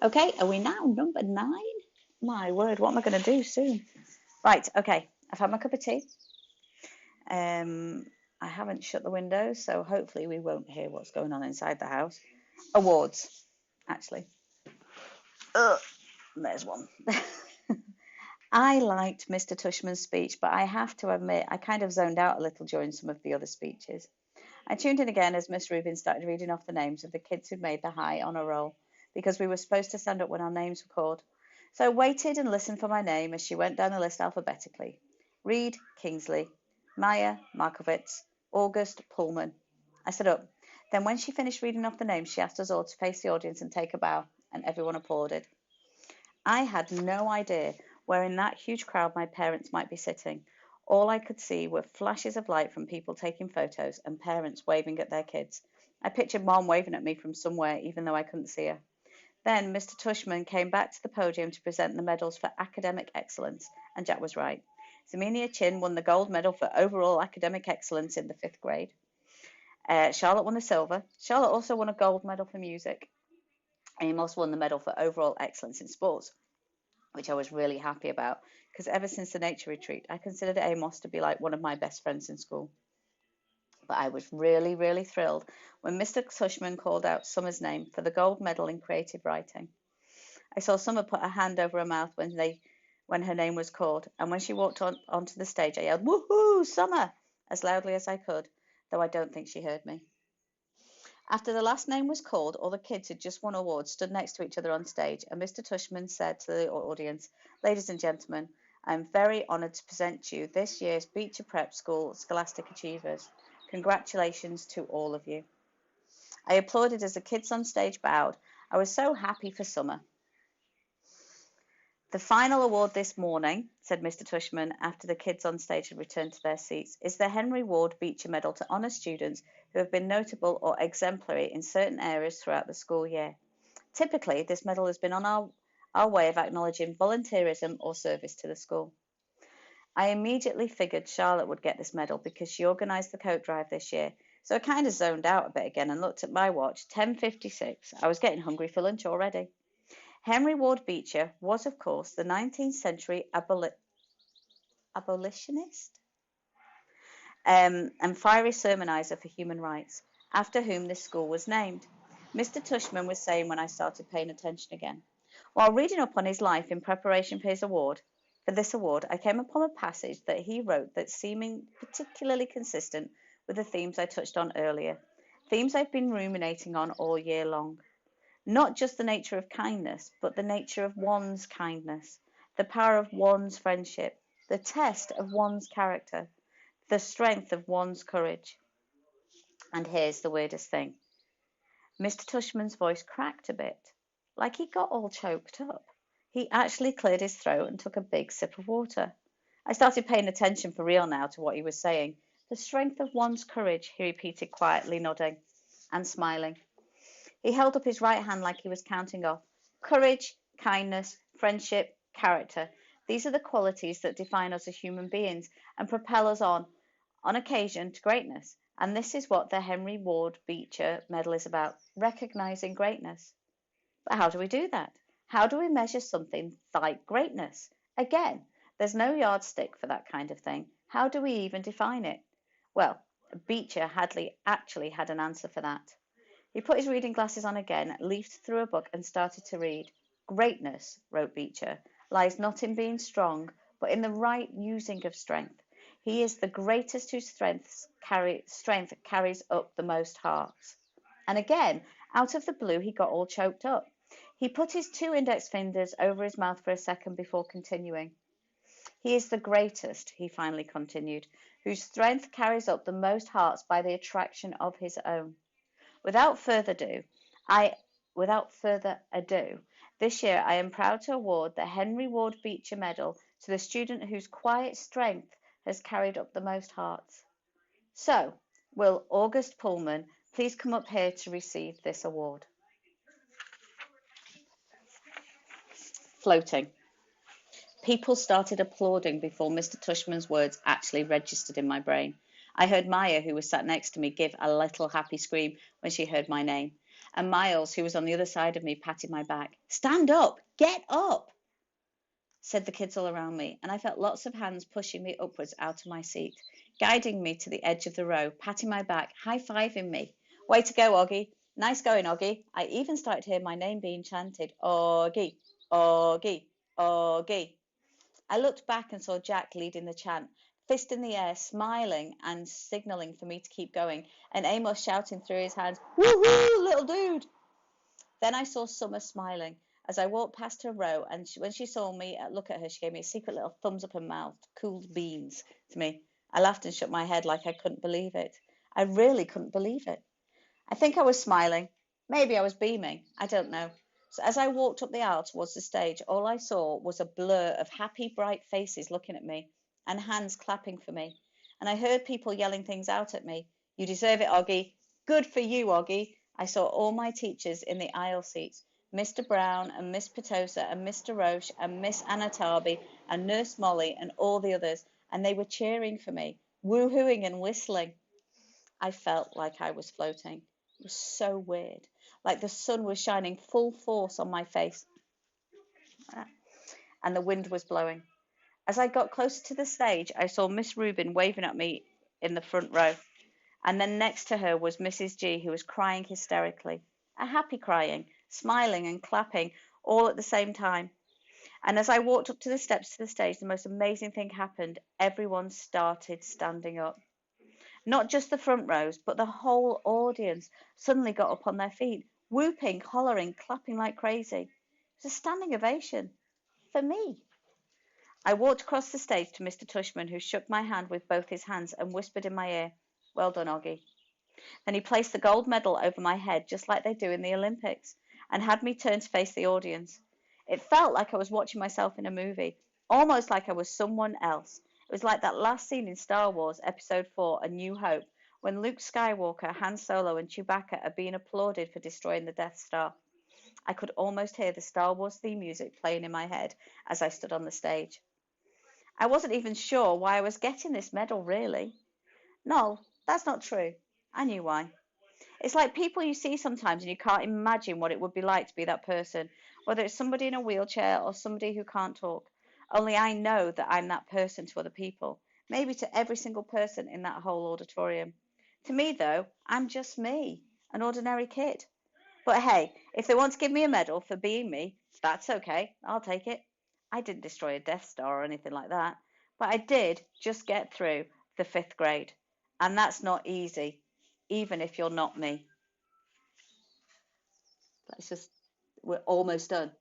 Okay, are we now number 9? My word, what am I going to do soon? Right, okay, I've had my cup of tea. I haven't shut the windows, so hopefully we won't hear what's going on inside the house. Awards, actually. Ugh, there's one. I liked Mr. Tushman's speech, but I have to admit I kind of zoned out a little during some of the other speeches. I tuned in again as Miss Rubin started reading off the names of the kids who'd made the high honour roll, because we were supposed to stand up when our names were called. So I waited and listened for my name as she went down the list alphabetically. Reed, Kingsley, Maya, Markovitz, August, Pullman. I stood up. Then when she finished reading off the names, she asked us all to face the audience and take a bow, and everyone applauded. I had no idea where in that huge crowd my parents might be sitting. All I could see were flashes of light from people taking photos and parents waving at their kids. I pictured Mom waving at me from somewhere, even though I couldn't see her. Then Mr. Tushman came back to the podium to present the medals for academic excellence, and Jack was right. Zaminia Chin won the gold medal for overall academic excellence in the 5th grade. Charlotte won the silver. Charlotte also won a gold medal for music. Amos won the medal for overall excellence in sports, which I was really happy about, because ever since the nature retreat, I considered Amos to be like one of my best friends in school. But I was really, really thrilled when Mr. Tushman called out Summer's name for the gold medal in creative writing. I saw Summer put her hand over her mouth when her name was called, and when she walked onto the stage, I yelled, "Woohoo, Summer!" as loudly as I could, though I don't think she heard me. After the last name was called, all the kids who'd just won awards stood next to each other on stage, and Mr. Tushman said to the audience, "Ladies and gentlemen, I'm very honoured to present you this year's Beecher Prep School Scholastic Achievers. Congratulations to all of you." I applauded as the kids on stage bowed. I was so happy for Summer. "The final award this morning," said Mr. Tushman after the kids on stage had returned to their seats, "is the Henry Ward Beecher Medal to honour students who have been notable or exemplary in certain areas throughout the school year. Typically, this medal has been on our way of acknowledging volunteerism or service to the school." I immediately figured Charlotte would get this medal because she organised the coat drive this year, so I kind of zoned out a bit again and looked at my watch. 10:56. I was getting hungry for lunch already. Henry Ward Beecher was, of course, the 19th century abolitionist and fiery sermonizer for human rights, after whom this school was named. Mr. Tushman was saying when I started paying attention again. While reading up on his life in preparation for this award, I came upon a passage that he wrote that seeming particularly consistent with the themes I touched on earlier, themes I've been ruminating on all year long. Not just the nature of kindness, but the nature of one's kindness, the power of one's friendship, the test of one's character, the strength of one's courage. And here's the weirdest thing. Mr. Tushman's voice cracked a bit, like he got all choked up. He actually cleared his throat and took a big sip of water. I started paying attention for real now to what he was saying. The strength of one's courage, he repeated quietly, nodding and smiling. He held up his right hand like he was counting off. Courage, kindness, friendship, character. These are the qualities that define us as human beings and propel us on occasion, to greatness. And this is what the Henry Ward Beecher Medal is about, recognizing greatness. But how do we do that? How do we measure something like greatness? Again, there's no yardstick for that kind of thing. How do we even define it? Well, Beecher Hadley actually had an answer for that. He put his reading glasses on again, leafed through a book, and started to read. "Greatness," wrote Beecher, "lies not in being strong, but in the right using of strength. He is the greatest whose strength carries up the most hearts." And again, out of the blue, he got all choked up. He put his 2 index fingers over his mouth for a second before continuing. "He is the greatest," he finally continued, "whose strength carries up the most hearts by the attraction of his own. Without further ado, this year I am proud to award the Henry Ward Beecher Medal to the student whose quiet strength has carried up the most hearts. So, will August Pullman please come up here to receive this award?" Floating. People started applauding before Mr. Tushman's words actually registered in my brain. I heard Maya, who was sat next to me, give a little happy scream when she heard my name. and Miles, who was on the other side of me, patted my back. Stand up! Get up! Said the kids all around me, and I felt lots of hands pushing me upwards out of my seat, guiding me to the edge of the row, patting my back, high-fiving me. Way to go, Oggy. Nice going, Oggy. I even started to hear my name being chanted. Oggy, Oggy, Oggy. I looked back and saw Jack leading the chant, fist in the air, smiling and signalling for me to keep going, and Amos shouting through his hands, woohoo, little dude. Then I saw Summer smiling as I walked past her row, and when she saw me look at her, she gave me a secret little thumbs up and mouth, cool beans to me. I laughed and shook my head like I couldn't believe it. I really couldn't believe it. I think I was smiling. Maybe I was beaming. I don't know. So as I walked up the aisle towards the stage, all I saw was a blur of happy, bright faces looking at me and hands clapping for me. And I heard people yelling things out at me. You deserve it, Oggy. Good for you, Oggy. I saw all my teachers in the aisle seats, Mr. Brown and Miss Petosa and Mr. Roche and Miss Anatabi and Nurse Molly and all the others, and they were cheering for me, woo-hooing and whistling. I felt like I was floating. It was so weird, like the sun was shining full force on my face, and the wind was blowing. As I got closer to the stage, I saw Miss Rubin waving at me in the front row. And then next to her was Mrs. G, who was crying hysterically, a happy crying, smiling and clapping all at the same time. And as I walked up to the steps to the stage, the most amazing thing happened. Everyone started standing up. Not just the front rows, but the whole audience suddenly got up on their feet, whooping, hollering, clapping like crazy. It was a standing ovation for me. I walked across the stage to Mr. Tushman, who shook my hand with both his hands and whispered in my ear, well done, Oggy. Then he placed the gold medal over my head, just like they do in the Olympics, and had me turn to face the audience. It felt like I was watching myself in a movie, almost like I was someone else. It was like that last scene in Star Wars Episode 4, A New Hope, when Luke Skywalker, Han Solo, and Chewbacca are being applauded for destroying the Death Star. I could almost hear the Star Wars theme music playing in my head as I stood on the stage. I wasn't even sure why I was getting this medal, really. No, that's not true. I knew why. It's like people you see sometimes and you can't imagine what it would be like to be that person, whether it's somebody in a wheelchair or somebody who can't talk. Only I know that I'm that person to other people, maybe to every single person in that whole auditorium. To me, though, I'm just me, an ordinary kid. But hey, if they want to give me a medal for being me, that's okay. I'll take it. I didn't destroy a Death Star or anything like that, but I did just get through the 5th grade. And that's not easy, even if you're not me. We're almost done.